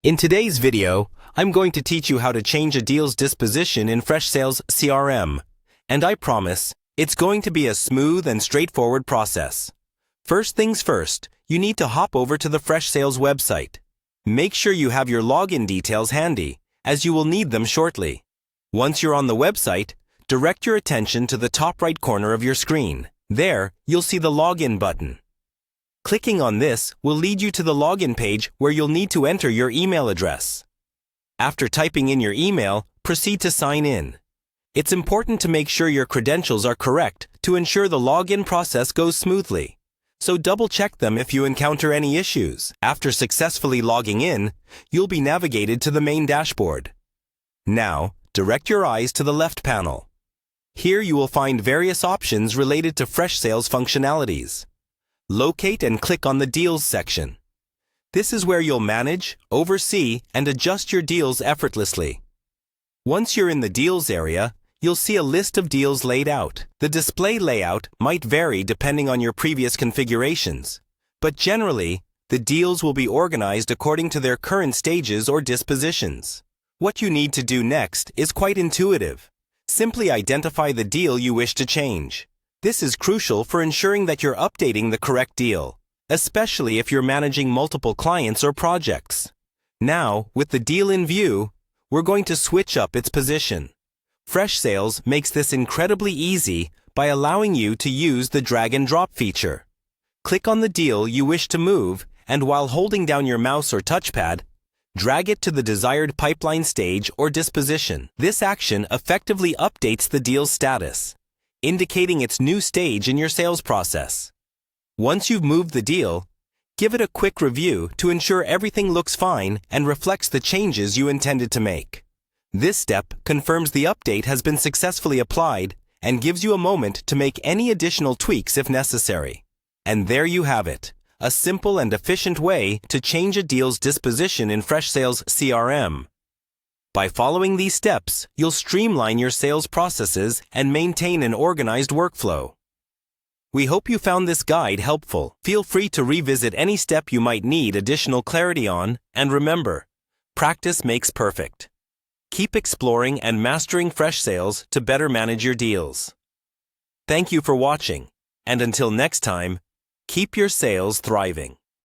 In today's video, I'm going to teach you how to change a deal's disposition in Freshsales CRM, and I promise, it's going to be a smooth and straightforward process. First things first, you need to hop over to the Freshsales website. Make sure you have your login details handy, as you will need them shortly. Once you're on the website, direct your attention to the top right corner of your screen. There, you'll see the login button. Clicking on this will lead you to the login page where you'll need to enter your email address. After typing in your email, proceed to sign in. It's important to make sure your credentials are correct to ensure the login process goes smoothly. So double-check them if you encounter any issues. After successfully logging in, you'll be navigated to the main dashboard. Now, direct your eyes to the left panel. Here you will find various options related to Freshsales functionalities. Locate and click on the Deals section. This is where you'll manage, oversee, and adjust your deals effortlessly. Once you're in the Deals area, you'll see a list of deals laid out. The display layout might vary depending on your previous configurations, but generally, the deals will be organized according to their current stages or dispositions. What you need to do next is quite intuitive. Simply identify the deal you wish to change. This is crucial for ensuring that you're updating the correct deal, especially if you're managing multiple clients or projects. Now, with the deal in view, we're going to switch up its position. Freshsales makes this incredibly easy by allowing you to use the drag and drop feature. Click on the deal you wish to move, and while holding down your mouse or touchpad, drag it to the desired pipeline stage or disposition. This action effectively updates the deal's status, indicating its new stage in your sales process. Once you've moved the deal, give it a quick review to ensure everything looks fine and reflects the changes you intended to make. This step confirms the update has been successfully applied and gives you a moment to make any additional tweaks if necessary. And there you have it, a simple and efficient way to change a deal's disposition in Freshsales CRM. By following these steps, you'll streamline your sales processes and maintain an organized workflow. We hope you found this guide helpful. Feel free to revisit any step you might need additional clarity on, and remember, practice makes perfect. Keep exploring and mastering Freshsales to better manage your deals. Thank you for watching, and until next time, keep your sales thriving.